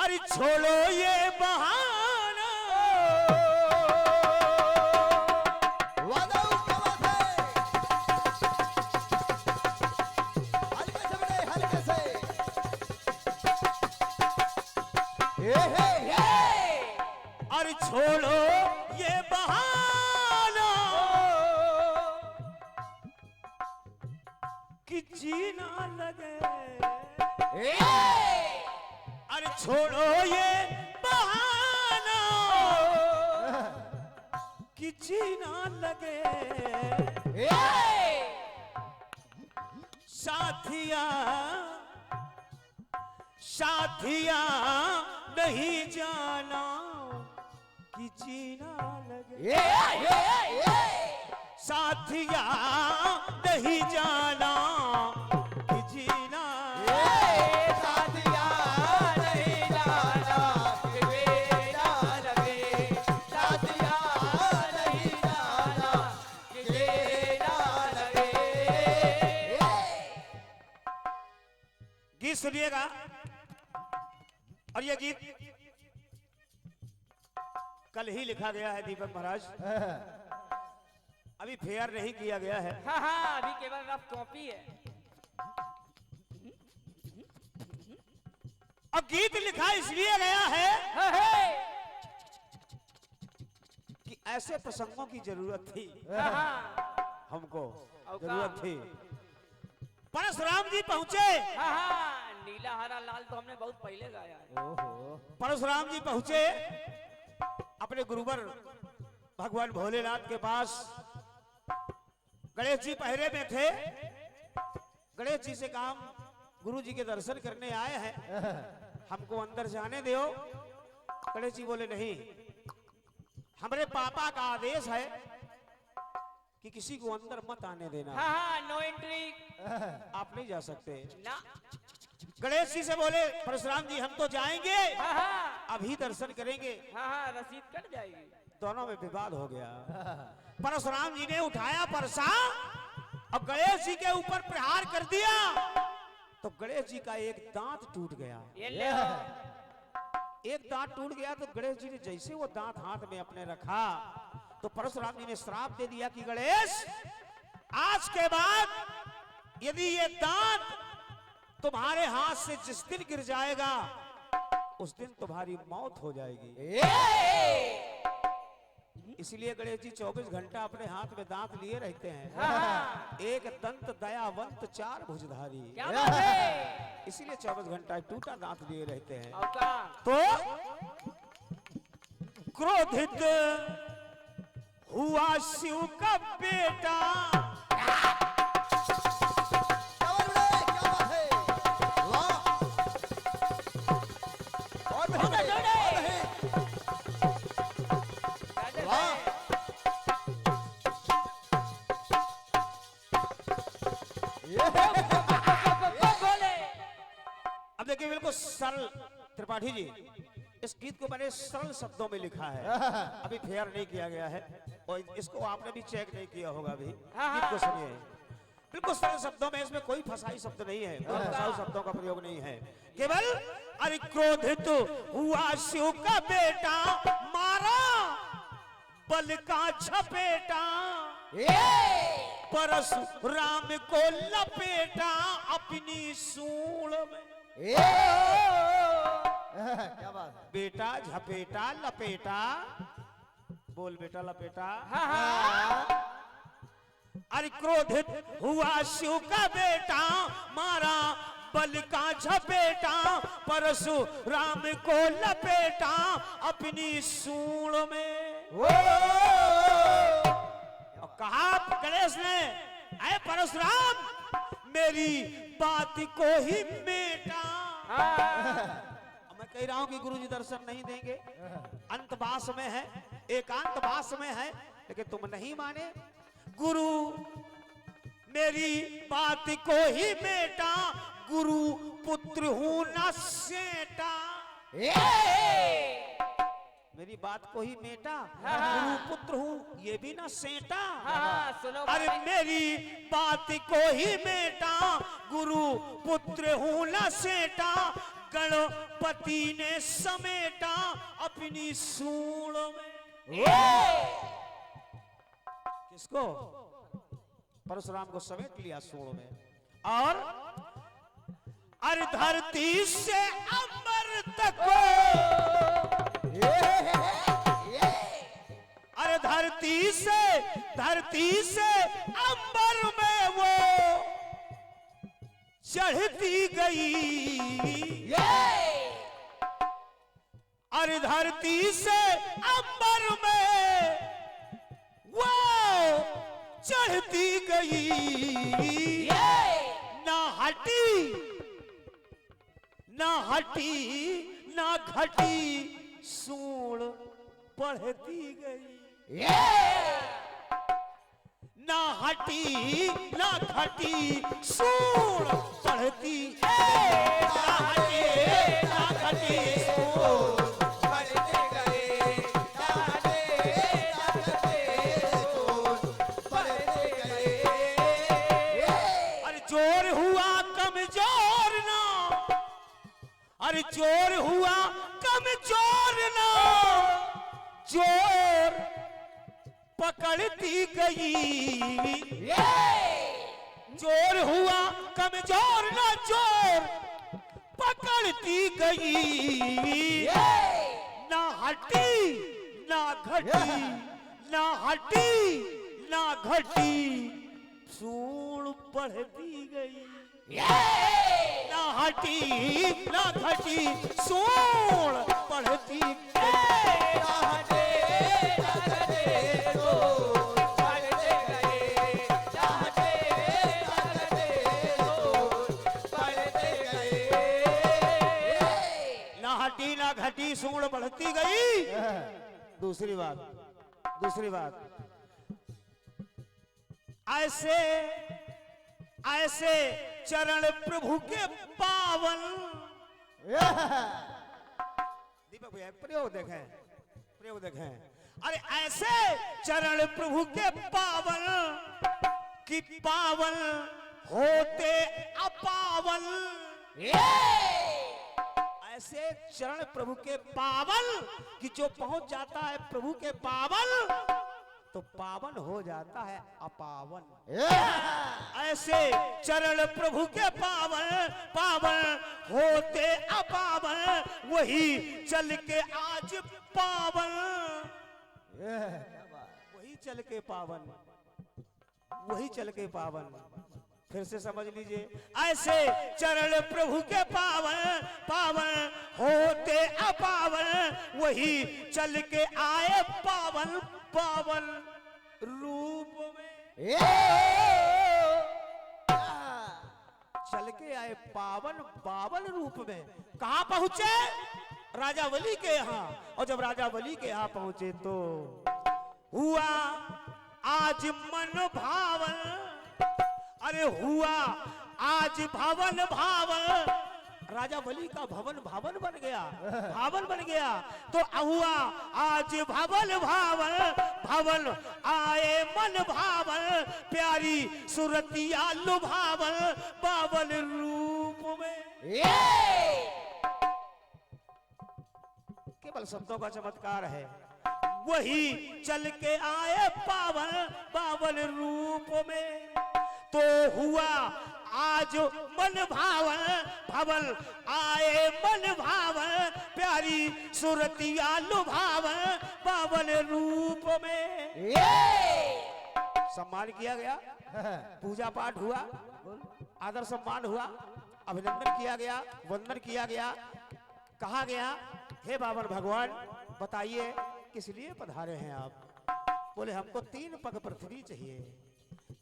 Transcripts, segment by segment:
अरे छोड़ो ये बहाना, हल्के से अरे छोड़ो ये बहाना कि जीना लगे। अरे छोड़ो ये बहाना कि जीना लगे। साथिया साथिया नहीं जाना कि जीना लगे। साथिया नहीं जाना कि जीना साथिया नहीं जाना कि जीना लगे। साथिया नहीं जाना कि जीना लगे। गीत सुनिएगा। और ये गीत कल ही लिखा गया है दीपक महाराज, अभी फेयर नहीं किया गया है। हाँ हाँ, अभी केवल रफ कॉपी है। और गीत लिखा इसलिए गया है हाँ, है। कि ऐसे प्रसंगों की जरूरत थी, हाँ, हाँ। हमको और जरूरत काम। थी। परशुराम जी पहुंचे, हाँ हाँ, नीला हरा लाल तो हमने बहुत पहले गाया है। परशुराम जी पहुंचे अपने गुरुवर भगवान भोलेनाथ के पास। गणेश जी पहरे में थे। गणेश जी से काम, गुरु जी के दर्शन करने आए हैं, हमको अंदर जाने दो। गणेश जी बोले नहीं, हमारे पापा का आदेश है कि किसी को अंदर मत आने देना। हाँ हाँ, नो एंट्री। आप नहीं जा सकते। ना। गणेश जी से बोले परशुराम जी हम तो जाएंगे, हाँ हाँ। अभी दर्शन करेंगे। हाँ हाँ, रसीद कट जाएगी। दोनों में विवाद हो गया। परशुराम जी ने उठाया परसा और गणेश जी के ऊपर प्रहार कर दिया, तो गणेश जी का एक दांत टूट गया। ये ले। एक दांत टूट गया तो गणेश जी ने जैसे वो दांत हाथ में अपने रखा तो परशुराम जी ने श्राप दे दिया कि गणेश, आज के बाद यदि ये दांत तुम्हारे हाथ से जिस दिन गिर जाएगा उस दिन तुम्हारी मौत हो जाएगी। इसलिए गणेश जी 24 घंटा अपने हाथ में दांत लिए रहते हैं। हाँ। एक दंत दयावंत चार भुजधारी, क्या बात है? इसीलिए 24 घंटा टूटा दांत लिए रहते हैं। और का? तो क्रोधित हुआ शिव का बेटा, अब देखिए बिल्कुल सरल, त्रिपाठी जी इस गीत को मैंने सरल शब्दों में लिखा है, अभी फेयर नहीं किया गया है और इसको आपने भी चेक नहीं किया होगा। अभी गीत को सुनिए, बिल्कुल सरल शब्दों में, इसमें कोई फसाई शब्द नहीं है, कोई फसाऊ शब्दों का प्रयोग नहीं है, केवल अरे क्रोधित हुआ शिव का बेटा, मारा बल का झपेटा, परशुराम को लपेटा अपनी सूंड में। क्या बात है? बेटा झपेटा लपेटा, बोल बेटा लपेटा। हाँ हाँ। अरे क्रोधित हुआ शिव का बेटा, मारा बल का झपेटा, परशुराम को लपेटा अपनी सूंड में। और कहा गणेश ने, ऐ परशुराम मेरी बात को ही बेटा। मैं कह रहा हूं कि गुरुजी दर्शन नहीं देंगे, अंतवास में है, एकांतवास में है, लेकिन तुम नहीं माने। गुरु मेरी बात को ही बेटा, गुरु पुत्र हूं न सेटा। मेरी बात को ही बेटा, गुरु पुत्र हूं ये भी ना सेटा। हाँ, सुनो अरे भाई। मेरी बात को ही बेटा, गुरु पुत्र हूं न सेटा, गणपति ने समेटा अपनी सूंड में। किसको? परशुराम को समेट लिया सूंड में। और अरे धरती से अंबर तक, अरे धरती से अंबर में वो चढ़ती गई। अरे धरती से अंबर में वो चढ़ती गई। ना हटी ना घटी सूंड बढ़ती गई। ना हटी ना घटी सूंड बढ़ती, ना हटी ना घटी सूंड बढ़ते गए। ना हटी ना घटी सूंड बढ़ते गए। अरे जोर हुआ कमजोर ना, अरे जोर हुआ कमजोर ना, जोर पकड़ती गई। जोर हुआ कमजोर ना, जोर पकड़ती गई। ना हटी ना घटी, ना हटी ना घटी सूंड बढ़ती गई। ना हटी ना घटी सूंड बढ़ती गई। ना घटी सूंड बढ़ती गई। दूसरी बात ऐसे ऐसे चरण प्रभु के पावन। दीपक भैया प्रयोग देखें। अरे ऐसे चरण प्रभु के पावन कि पावन होते अपावन। ऐसे चरण प्रभु के पावन कि जो पहुंच जाता है प्रभु के पावन तो पावन हो जाता है अपावन। ऐसे चरण प्रभु के पावन, पावन होते अपावन, वही चल के आज पावन। वही चल के पावन, वही चल के पावन। फिर से समझ लीजिए, ऐसे चरण प्रभु के पावन, पावन होते अपावन, वही चल के आए पावन पावन रूप में। चल के आए पावन पावन रूप में। कहां पहुंचे? राजा बलि के यहाँ। और जब राजा बलि के यहाँ पहुंचे तो हुआ आज मन भावन। अरे हुआ आज भवन भावन। राजा बलि का भवन भावन बन गया, भावन बन गया। तो हुआ आज भवन भावन, भवन आए मन भावन, प्यारी सुरतिया लुभावन पावन रूप में। केवल शब्दों का चमत्कार है। वही चल के आए पावन पावन रूप में। तो हुआ आज मन भावन, भवन आए मन भावन, प्यारी सुरतिया लुभावन पावन रूप में। सम्मान किया गया, पूजा पाठ हुआ, आदर सम्मान हुआ, अभिनंदन किया गया, वंदन किया गया। कहा गया हे बाबर भगवान बताइए किस लिए पधारे हैं आप? बोले हमको 3 पग पृथ्वी चाहिए,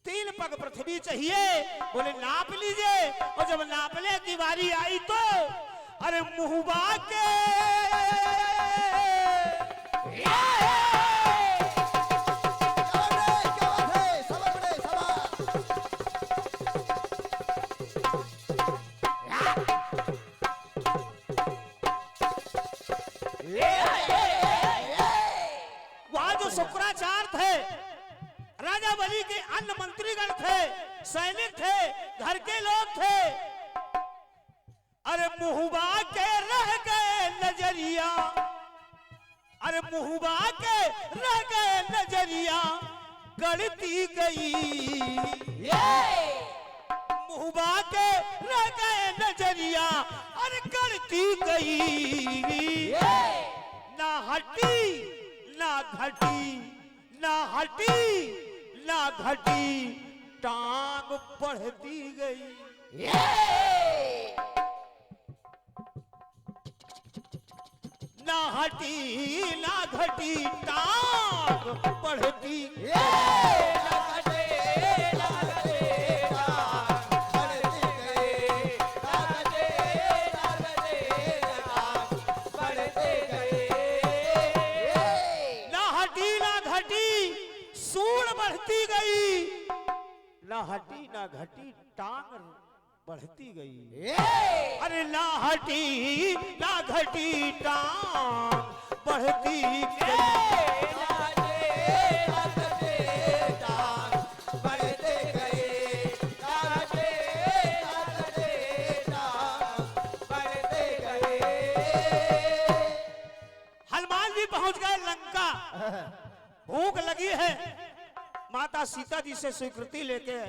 3 पग पृथ्वी चाहिए। बोले नाप लीजिए। और जब नापने की बारी आई तो अरे मुहबा के वहां जो शुक्राचार्य थे, राजा बलि के अन्य मंत्रीगण थे, सैनिक थे, घर के लोग थे। अरे मुहबा के रह गए नजरिया, अरे मुहबा के रह गए नजरिया गड़ती गई, मुहबा के रह गए नजरिया अरे गड़ती गई। ना हटी ना घटी, ना हटी ना घटी, टांग बढ़ती गई। ना हटी ना घटी, टांग बढ़ती ना हटी ना घटी, टांग बढ़ती गई। अरे ना हटी ना घटी, टांग बढ़ती गई। हनुमान जी पहुंच गए लंका, भूख लगी है, माता सीता जी से स्वीकृति लेके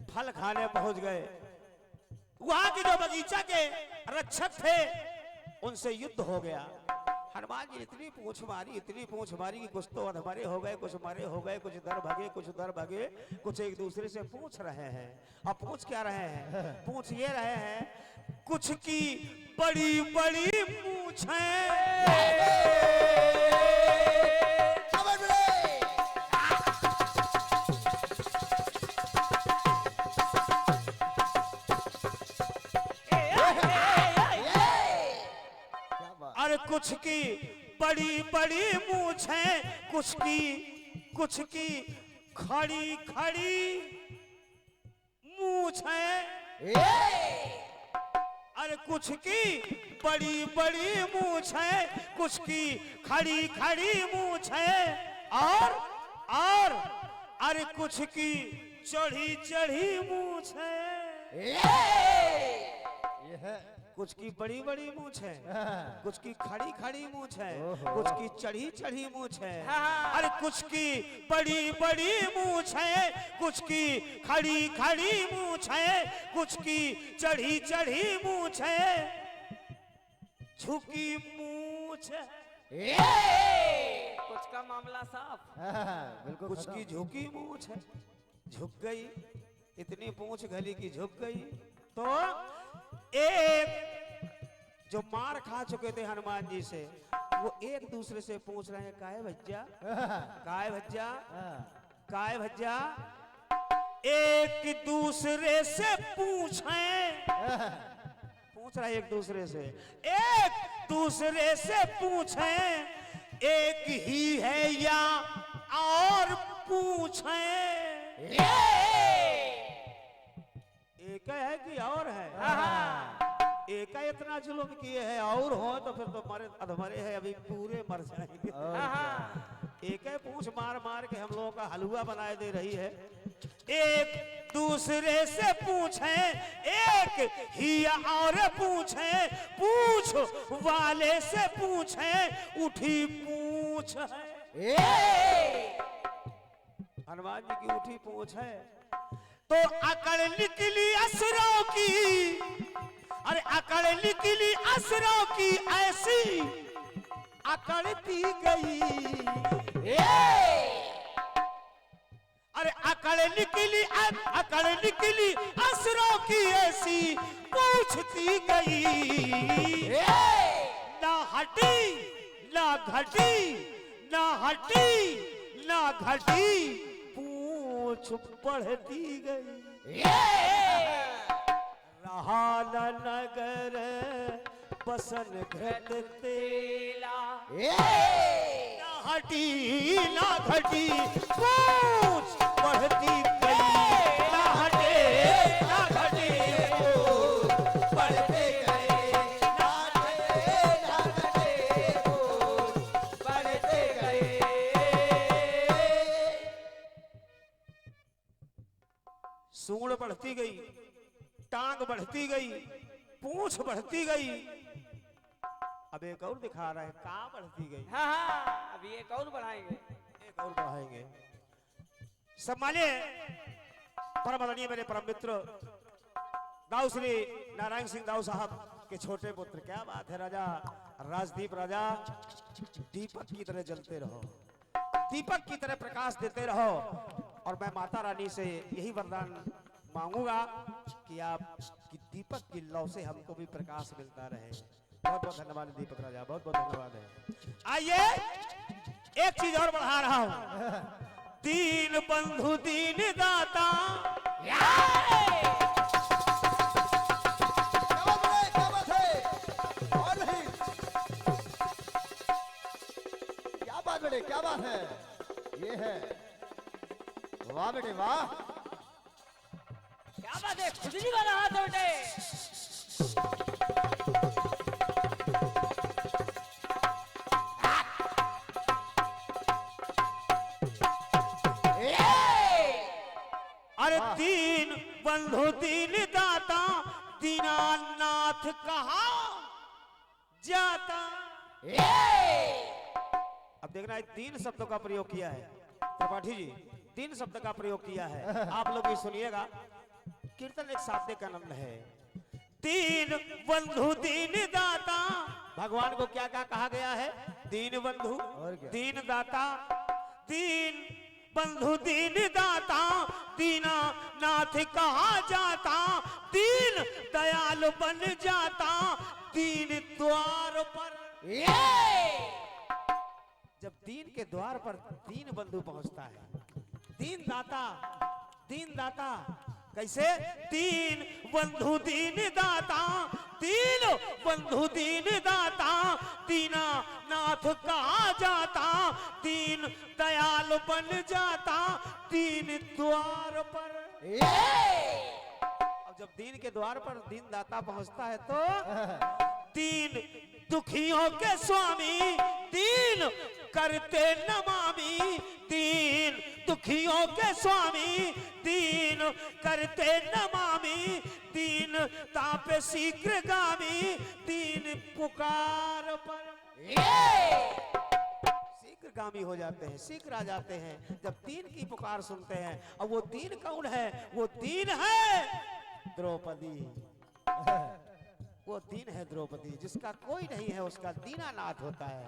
फल खाने पहुंच गए। वहां के जो बगीचा के रक्षक थे उनसे युद्ध हो गया। हनुमान जी इतनी पूंछ मारी कि कुछ तो अधमरे हो गए, कुछ मरे हो गए, कुछ दर भगे, कुछ उधर भगे, कुछ एक दूसरे से पूछ रहे हैं। अब पूछ क्या रहे हैं? पूछ ये रहे हैं, कुछ की बड़ी बड़ी पूछ अरे कुछ की बड़ी बड़ी मूछ है, कुछ की खड़ी खड़ी मूछ है। अरे कुछ की बड़ी बड़ी मूछ है, कुछ की खड़ी खड़ी मूछ है, और अरे कुछ की चढ़ी चढ़ी मूछ है। कुछ की बड़ी बड़ी मूछ है, कुछ की खड़ी खड़ी मूछ है, कुछ की चढ़ी चढ़ी मूछ है। अरे कुछ की बड़ी बड़ी मूछ है, कुछ की खड़ी खड़ी मूछ है, कुछ की चढ़ी चढ़ी मूछ है, झुकी मूछ है। कुछ का मामला साफ। बिल्कुल कुछ की झुकी मूछ है, झुक गई, इतनी पूंछ गली की झुक गई। तो एक जो मार खा चुके थे हनुमान जी से, वो एक दूसरे से पूछ रहे हैं, काहे भज्जा, काहे भज्जा, काहे भज्जा, एक दूसरे से पूछ रहे, एक दूसरे से, एक दूसरे से पूछे, एक ही है या और पूछे, एक है कि और है? एक इतना जुल्म किए है, और हो तो फिर तो हमारे अधमरे है, अभी पूरे मर जाएंगे। एक पूछ मार मार के हम लोगों का हलवा बनाए दे रही है। एक दूसरे से पूछे, एक ही और पूछे, पूछ वाले से पूछे, उठी पूछ है। हनुमान जी की उठी पूछ है, तो अकड़ निकली असुरों की, अरे अकड़ निकली असुरों की, ऐसी अकड़ती गई, अरे अकड़ निकली असुरों की, ऐसी पूछती गई। ना हटी ना घटी, ना हटी ना घटी, पूछ बढ़ती गई। रहा न नगर बसन घट तेला, ना हटी ना घटी, पूछ बढ़ती गई। ना हटे ना घटी, पूछ बढ़ते गए, ना हटे ना घटी, पूछ बढ़ते गए। सूंड बढ़ती गई, टांग बढ़ती गई, पूंछ बढ़ती गई। अब एक और दिखा रहा है कहाँ बढ़ती गई। हाँ हाँ अभी एक और बढ़ाएंगे। एक और बढ़ाएंगे। सम्मानिय परम आदरणीय मेरे परम मित्र दाऊ श्री नारायण सिंह दाऊ साहब के छोटे पुत्र, क्या बात है राजा राजदीप राजा, दीपक की तरह जलते रहो, दीपक की तरह प्रकाश देते रहो। और मैं माता रानी से यही वरदान मांगूंगा कि आप कि दीपक की लौ से हमको भी प्रकाश मिलता रहे। बहुत बहुत धन्यवाद दीपक राजा, बहुत बहुत धन्यवाद है। आइए एक चीज और बढ़ा रहा हूं। दीन बंधु दीन दाता, क्या बात है? और नहीं, क्या बात बेटे, क्या बात है? ये है, वाह बेटे वाह। क्या बात है, खुजली वाला हाथ है बेटे। अरे दीन बंधु दीन दाता, दीनानाथ कहा जाता। अब देखना है तीन शब्दों का प्रयोग किया है त्रिपाठी जी, तीन शब्द का प्रयोग किया है। आप लोग भी सुनिएगा, कीर्तन एक शाब्दिक आनंद है। दीन बंधु दीन दाता, भगवान को क्या क्या कहा गया है? दीन बंधु और क्या? दीन दाता, दीन बंधु दीन दाता, दीना नाथ कहा जाता, दीन दयाल बन जाता, दीन द्वार पर। जब दीन के द्वार पर दीन बंधु पहुंचता है, दीन दाता, दीन दाता कैसे? दीन बंधु दीन दाता, दीन बंधु दीन दाता, दीना नाथ कहा जाता, दीन दयाल बन जाता, दीन द्वार पर। अब जब दीन के द्वार पर दीन दाता पहुंचता है तो दीन दुखियों के स्वामी, दीन करते नमामि, दीन दुखियों के स्वामी, दीन करते नमामि, दीन तापे शीघ्र गामी, दीन पुकार पर। शीघ्र गामी हो जाते हैं, शीघ्र आ जाते हैं जब दीन की पुकार सुनते हैं। अब वो दीन कौन है? वो दीन है द्रौपदी। वो दीन है द्रौपदी, जिसका कोई नहीं है उसका दीनानाथ होता है,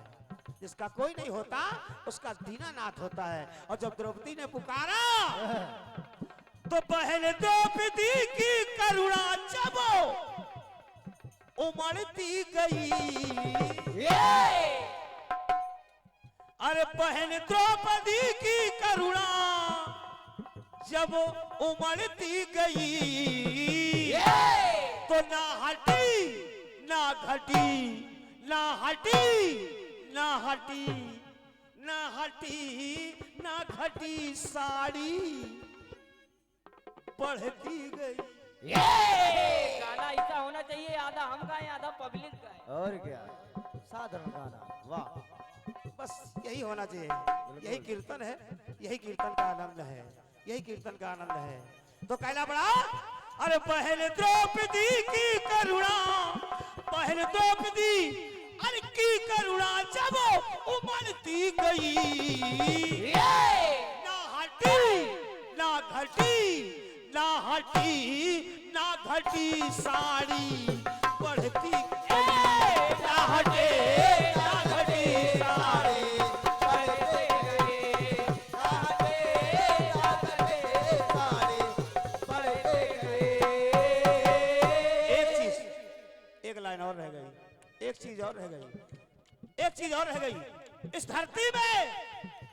जिसका कोई नहीं होता उसका दीनानाथ होता है। और जब द्रौपदी ने पुकारा तो बहन द्रौपदी की करुणा जब उमड़ती गई। अरे बहन द्रौपदी की करुणा जब उमड़ती गई, तो ना हटी ना घटी, ना हटी ना हटी, ना हटी ना घटी, साड़ी बढ़ती गई। गाना ऐसा होना चाहिए, आधा हम गाएं आधा पब्लिक गाए। और क्या, साधारण गाना, वाह। बस यही होना चाहिए, यही कीर्तन है, यही कीर्तन का आनंद है, यही कीर्तन का आनंद है। तो कहना पड़ा, अरे बहन द्रौपदी की करुणा, बहन द्रौपदी अरे की करुणा जब उमड़ती गई, ना हटी ना घटी, ना हटी ना घटी, साड़ी बढ़ती गई। ना हटे ना घटी, साड़ी बढ़ती गई। ना हटे ना घटे, साड़ी बढ़ती गई। एक चीज, एक लाइन और रह गई, एक चीज और रह गई, एक चीज और रह गई। इस धरती में,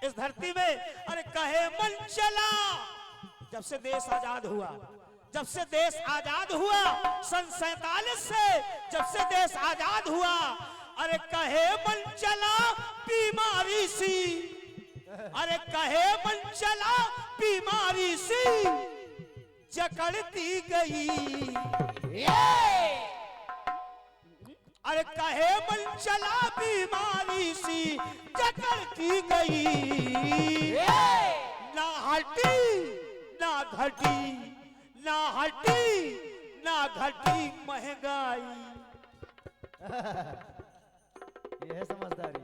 इस धरती में अरे कहे मन चला, जब से देश आजाद हुआ, जब से देश आजाद हुआ सन 47 से, जब से देश आजाद हुआ, अरे कहे मन चला बीमारी सी, अरे कहे मन चला बीमारी सी, जकड़ती गई। अरे कहे मन चला बीमारी सी, जकड़ती गई। ना हटी ना घटी, ना हटी ना घटी महंगाई। ये है समझदारी।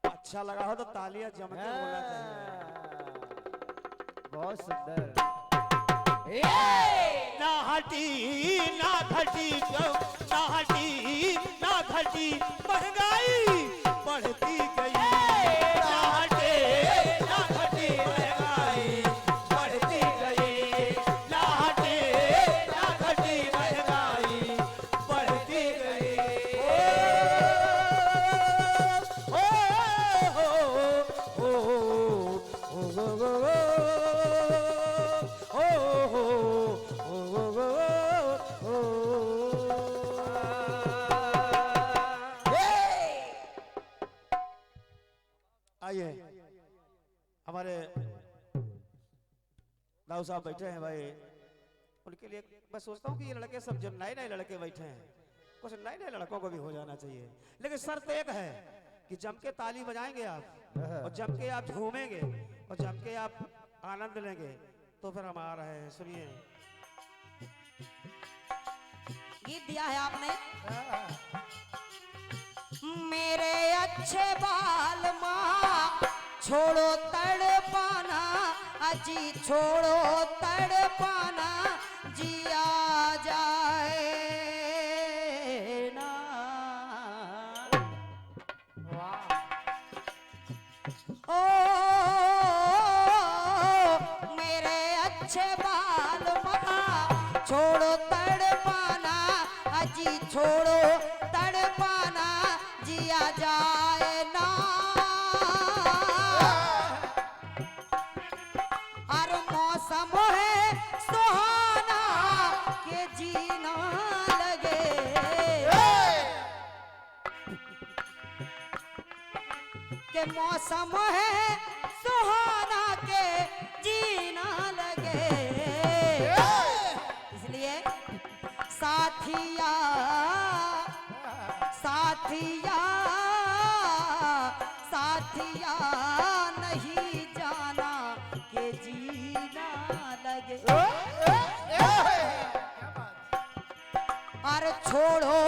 अच्छा लगा हो तो तालियां जम के बोलना चाहिए। बहुत सुंदर। ना हटी ना घटी ना हटी ना घटी महंगाई बढ़ती गई। ना हटे ना घटी महंगाई बढ़ती गई। ना हटे ना घटी महंगाई बढ़ती गई। ओ हो हो आइए हमारे दाऊ साहब बैठे हैं भाई, उनके लिए मैं सोचता हूँ कि ये लड़के सब जब नए नए लड़के बैठे हैं, कुछ नए नए लड़कों को भी हो जाना चाहिए। लेकिन शर्त एक है कि जम के ताली बजाएंगे आप, और जम के आप झूमेंगे, और जम के आप आनंद लेंगे, तो फिर हम आ रहे हैं। सुनिए, गीत दिया है आपने। मेरे अच्छे बाल माँ छोड़ो तड़पाना, अजी छोड़ो तड़पाना, जिया जाए ना। ओ मेरे अच्छे बाल माँ छोड़ो तड़पाना, अजी छोड़ो तड़पाना, जिया जाए ना। और मौसम है सुहाना के जीना लगे। के मौसम है सुहाना के जीना लगे। इसलिए साथिया साथिया साथिया नहीं जाना के जीना लगे। और छोड़ो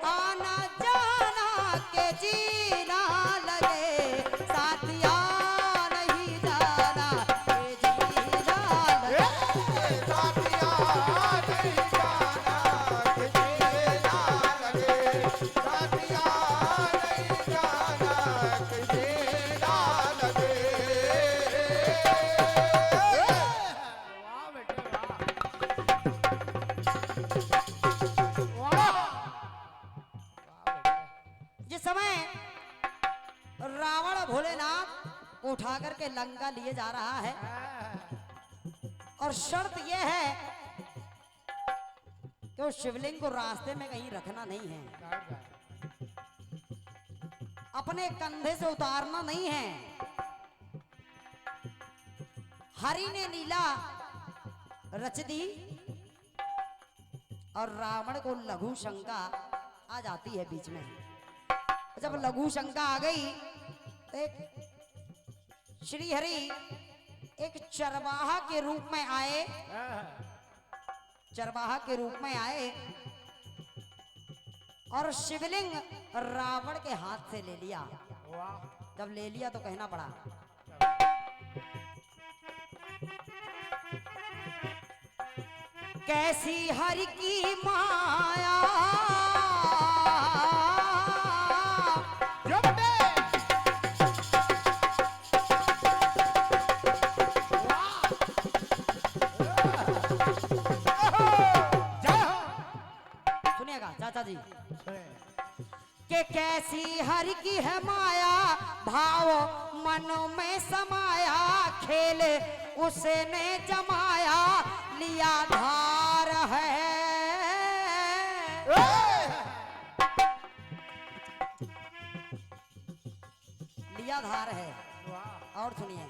आना जाना के जीना लगे। साथिया नहीं जाना के जीना लगे। साथिया नहीं जाना के जीना लगे। साथिया नहीं जाना के जीना लगे। वाह बेटे वाह। जिस समय रावण भोलेनाथ को उठा करके लंका लिए जा रहा है, और शर्त यह है कि उस शिवलिंग को रास्ते में कहीं रखना नहीं है, अपने कंधे से उतारना नहीं है। हरि ने लीला रच दी और रावण को लघु शंका आ जाती है बीच में। जब लघु शंका आ गई तो एक श्री हरि एक चरवाहा के रूप में आए, चरवाहा के रूप में आए और शिवलिंग रावण के हाथ से ले लिया। जब ले लिया तो कहना पड़ा, कैसी हरि की माया, सुनिएगा चाचा जी, के कैसी हरि की है माया, भाव मन में समाया, खेल उसने जमाया, लिया धार है। लिया धार है। और सुनिए,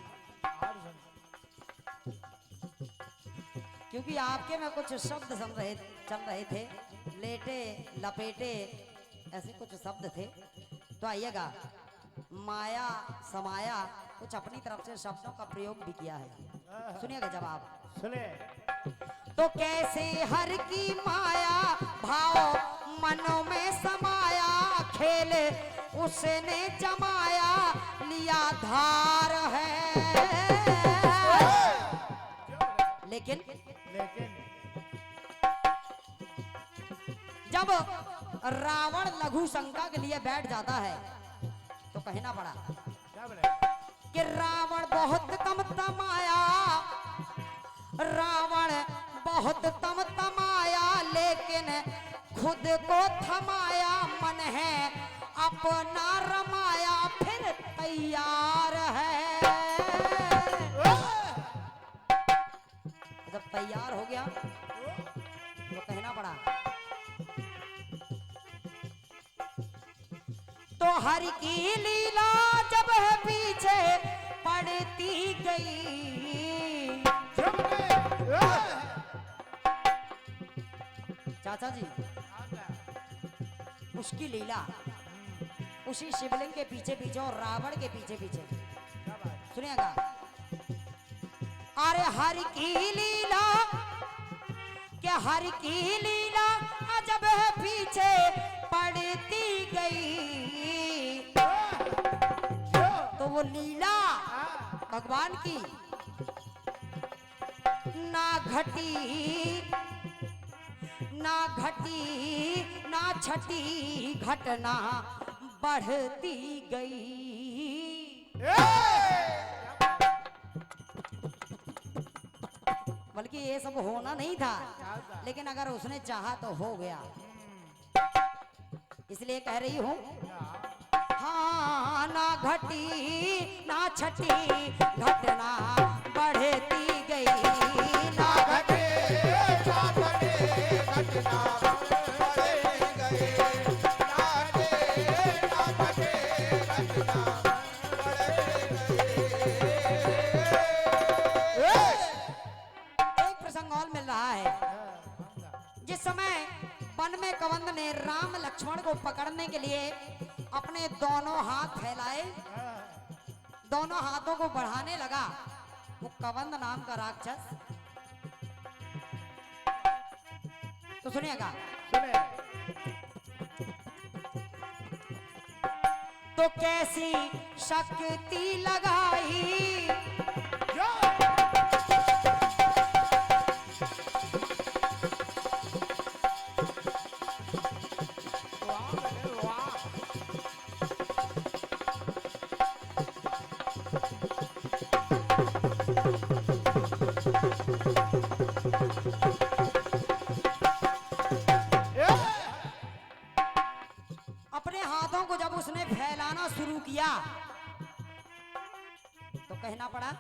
क्योंकि आपके में कुछ शब्द चल रहे थे, लेटे लपेटे ऐसे कुछ शब्द थे, तो आइएगा, माया समाया कुछ अपनी तरफ से शब्दों का प्रयोग भी किया है। सुनिएगा जवाब। सुने। तो कैसे हर की माया भाव मनों में समाया, खेल उसने जमाया लिया धार है। लेकिन जब रावण लघु शंका के लिए बैठ जाता है तो कहना पड़ा कि रावण बहुत तमतमाया, रावण बहुत तमतमाया, लेकिन खुद को थमाया, मन है अपना रमाया, फिर तैयार है। जब तैयार हो गया तो कहना पड़ा तो हरि की लीला जब है पीछे पड़ती गई। चाचा जी उसकी लीला उसी शिवलिंग के पीछे पीछे और रावण के पीछे पीछे सुनिएगा। अरे हरि की लीला क्या हरि की लीला जब है पीछे पड़ती गई, तो वो लीला भगवान की ना घटी ना छटी, घटना बढ़ती गई। बल्कि ये सब होना नहीं था, लेकिन अगर उसने चाहा तो हो गया। इसलिए कह रही हूं हाँ ना घटी ना छटी, घटना बढ़ती गई। ना घटे ना घटे, घटना बढ़ती गई। ना घटे ना घटे, घटना बढ़ती गई। एक प्रसंग और मिल रहा है। जिस समय वन में कवंद ने राम लक्ष्मण को पकड़ने के लिए अपने दोनों हाथ फैलाए, दोनों हाथों को बढ़ाने लगा, वो कवंद नाम का राक्षस, तो सुनिएगा तो कैसी शक्ति लगाई, अपने हाथों को जब उसने फैलाना शुरू किया तो कहना पड़ा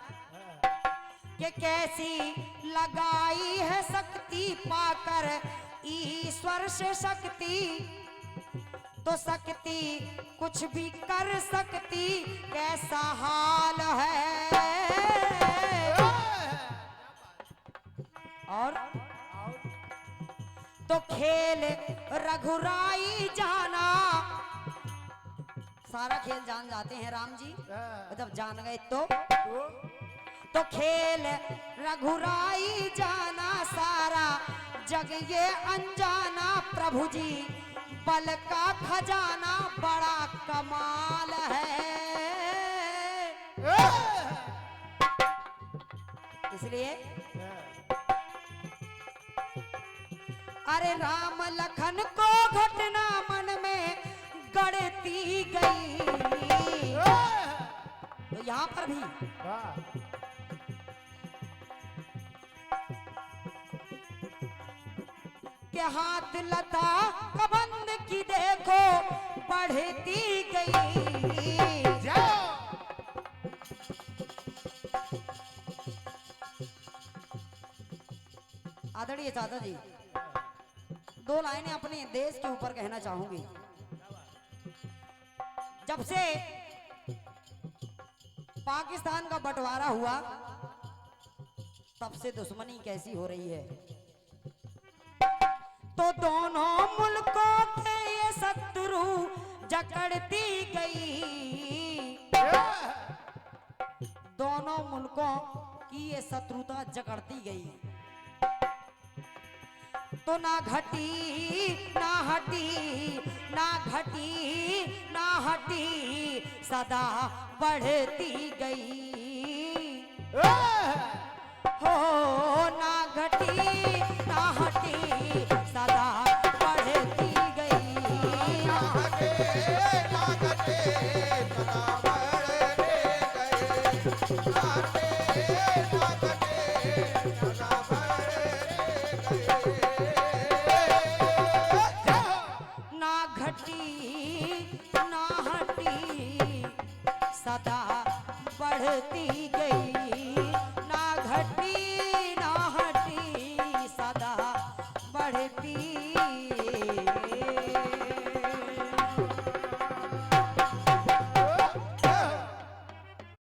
कि कैसी लगाई है शक्ति पाकर ईश्वर से शक्ति, तो शक्ति कुछ भी कर सकती, कैसा हाल है। और तो खेल रघुराई जाना, सारा खेल जान जाते हैं राम जी, जब जान गए तो खेल रघुराई जाना, सारा जग ये अनजाना, प्रभु जी बल का खजाना बड़ा कमाल है। इसलिए अरे राम लखन को घटना मन में गढ़ती गई। तो यहां पर भी के हाथ लता कबंद की देखो बढ़ती गई। आदरणीय चाचा जी, दो लाइनें अपने देश के ऊपर कहना चाहूंगी। जब से पाकिस्तान का बंटवारा हुआ तब से दुश्मनी कैसी हो रही है। तो दोनों मुल्कों के ये शत्रु जकड़ती गई, दोनों मुल्कों की ये शत्रुता जकड़ती गई। तो ना घटी ना हटी ना घटी ना हटी सदा बढ़ती गई हो ना घटी ना हटी